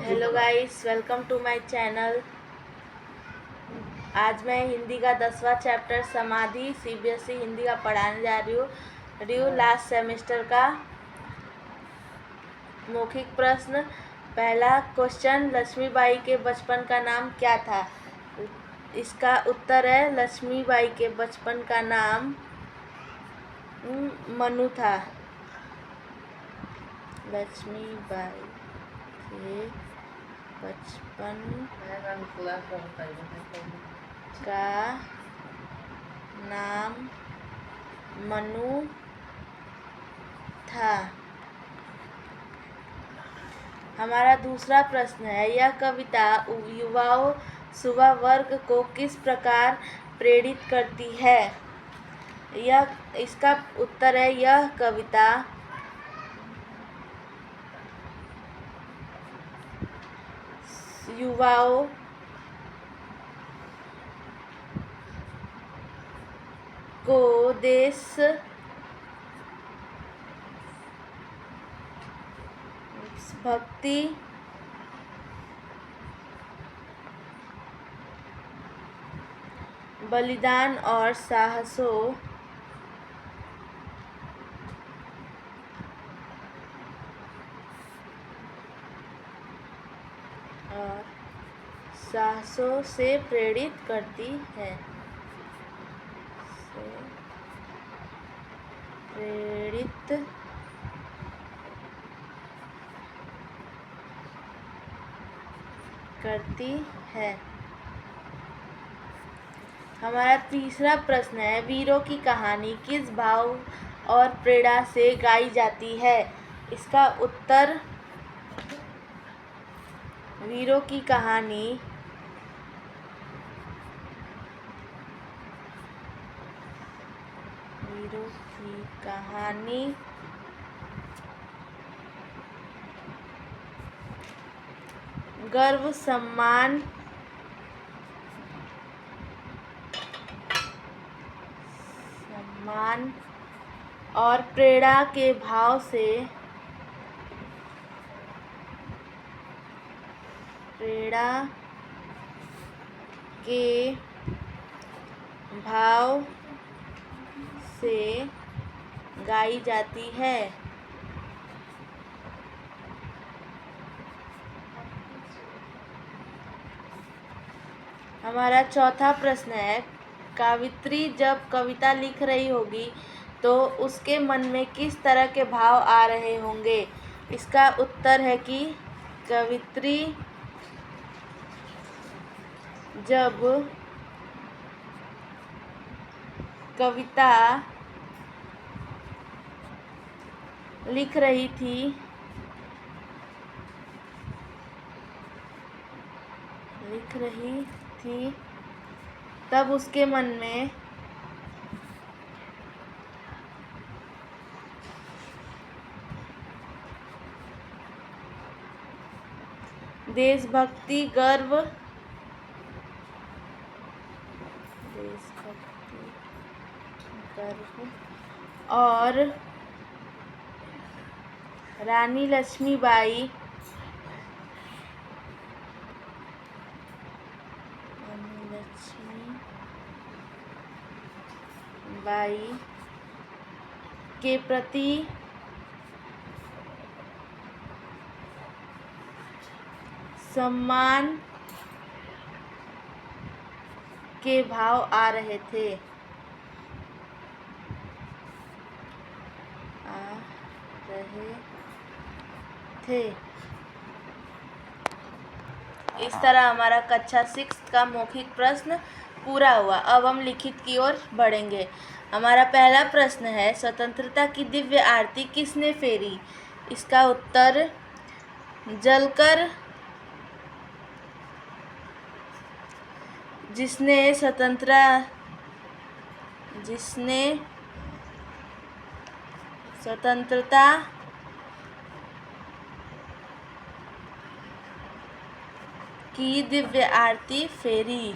Hello guys, welcome to my channel. आज मैं हिंदी का 10वां चैप्टर समाधि सीबीएसई हिंदी का पढ़ाने जा रही हूँ लास्ट सेमेस्टर का मौखिक प्रश्न। पहला क्वेश्चन, लक्ष्मीबाई के बचपन का नाम क्या था? इसका उत्तर है लक्ष्मीबाई के बचपन का नाम मनु था। लक्ष्मीबाई के बचपन का नाम मनु था। हमारा दूसरा प्रश्न है, यह कविता युवाओं युवा वर्ग को किस प्रकार प्रेरित करती है? इसका उत्तर है, यह कविता युवाओं को देशभक्ति, बलिदान और साहसों से प्रेरित करती है। हमारा तीसरा प्रश्न है, वीरों की कहानी किस भाव और प्रेरणा से गाई जाती है? इसका उत्तर, वीरों की कहानी गर्व, सम्मान और प्रेरणा के भाव से गाई जाती है। हमारा चौथा प्रश्न है, कवित्री जब कविता लिख रही होगी तो उसके मन में किस तरह के भाव आ रहे होंगे? इसका उत्तर है कि कवित्री जब कविता लिख रही थी तब उसके मन में देशभक्ति, गर्व और रानी लक्ष्मीबाई के प्रति सम्मान के भाव आ रहे थे। इस तरह हमारा कक्षा 6 का मौखिक प्रश्न पूरा हुआ। अब हम लिखित की ओर बढ़ेंगे। हमारा पहला प्रश्न है, स्वतंत्रता की दिव्य आरती किसने फेरी? इसका उत्तर, जलकर जिसने स्वतंत्रता की दिव्य आरती फेरी।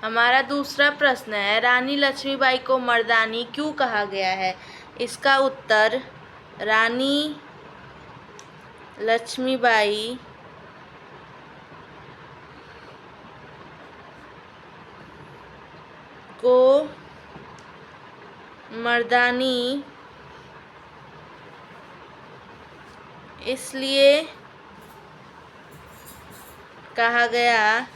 हमारा दूसरा प्रश्न है, रानी लक्ष्मीबाई को मर्दानी क्यों कहा गया है? इसका उत्तर, रानी लक्ष्मीबाई को मर्दानी इसलिए कहा गया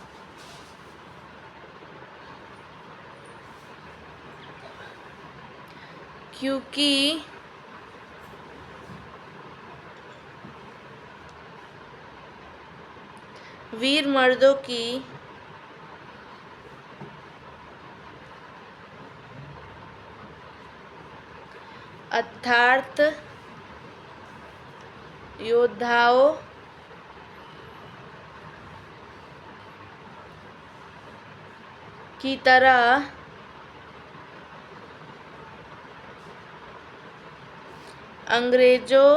क्योंकि वीर मर्दों की अर्थात योद्धाओं की तरह अंग्रेजों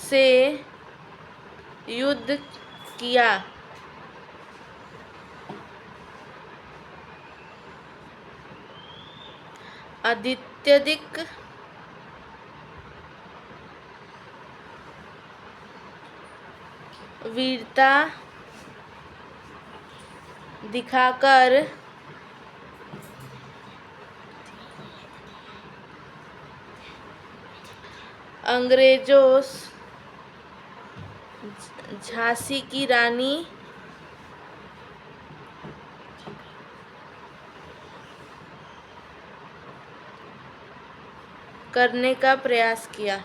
से युद्ध किया। अत्यधिक वीरता दिखाकर अंग्रेजों झांसी की रानी करने का प्रयास किया।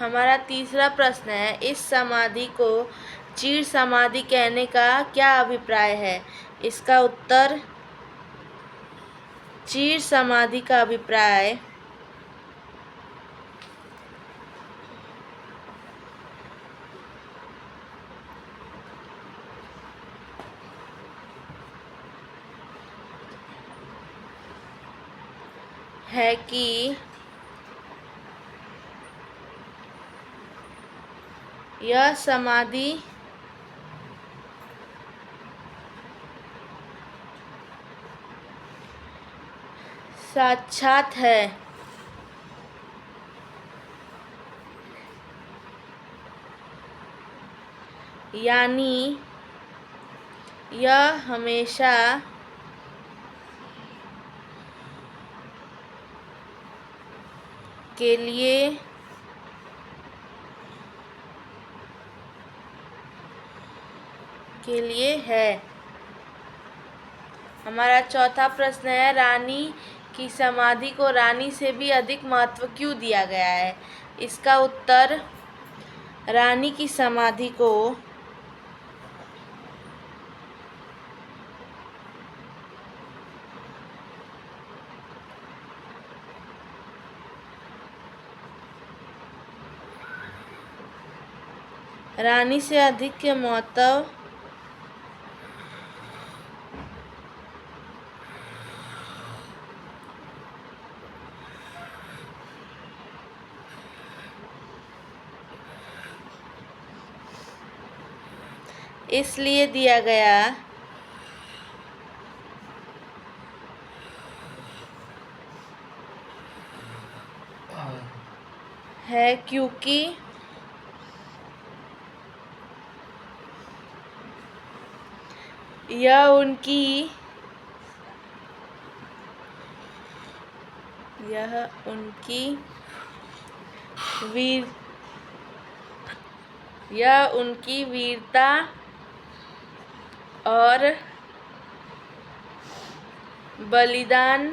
हमारा तीसरा प्रश्न है, इस समाधि को चीर समाधि कहने का क्या अभिप्राय है? इसका उत्तर, चीर समाधि का अभिप्राय है कि यह समाधि साक्षात है, यानी यह हमेशा के लिए है। हमारा चौथा प्रश्न है, रानी की समाधि को रानी से भी अधिक महत्व क्यों दिया गया है? इसका उत्तर, रानी की समाधि को रानी से अधिक के महत्व इसलिए दिया गया है क्योंकि यह उनकी वीरता और बलिदान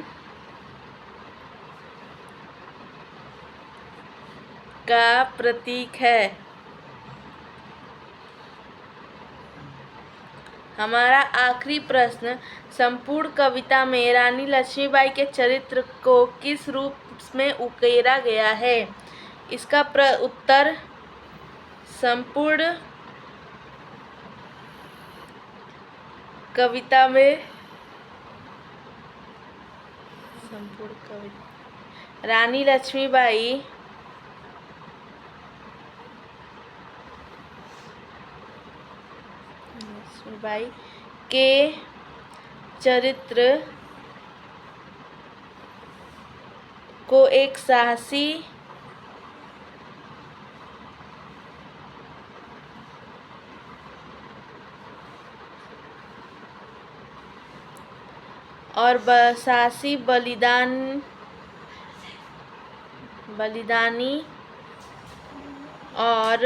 का प्रतीक है। हमारा आखिरी प्रश्न, संपूर्ण कविता में रानी लक्ष्मीबाई के चरित्र को किस रूप में उकेरा गया है? इसका उत्तर, संपूर्ण कविता में रानी लक्ष्मीबाई के चरित्र को एक साहसी और साहसी बलिदानी और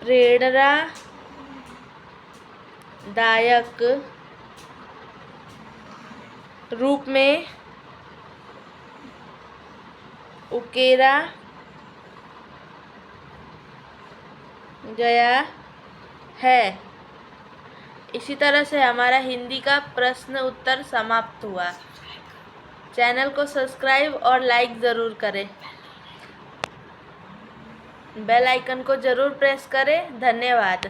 प्रेरणादायक रूप में उकेरा गया है। इसी तरह से हमारा हिंदी का प्रश्न उत्तर समाप्त हुआ। चैनल को सब्सक्राइब और लाइक ज़रूर करें। बेल आइकन को ज़रूर प्रेस करें। धन्यवाद।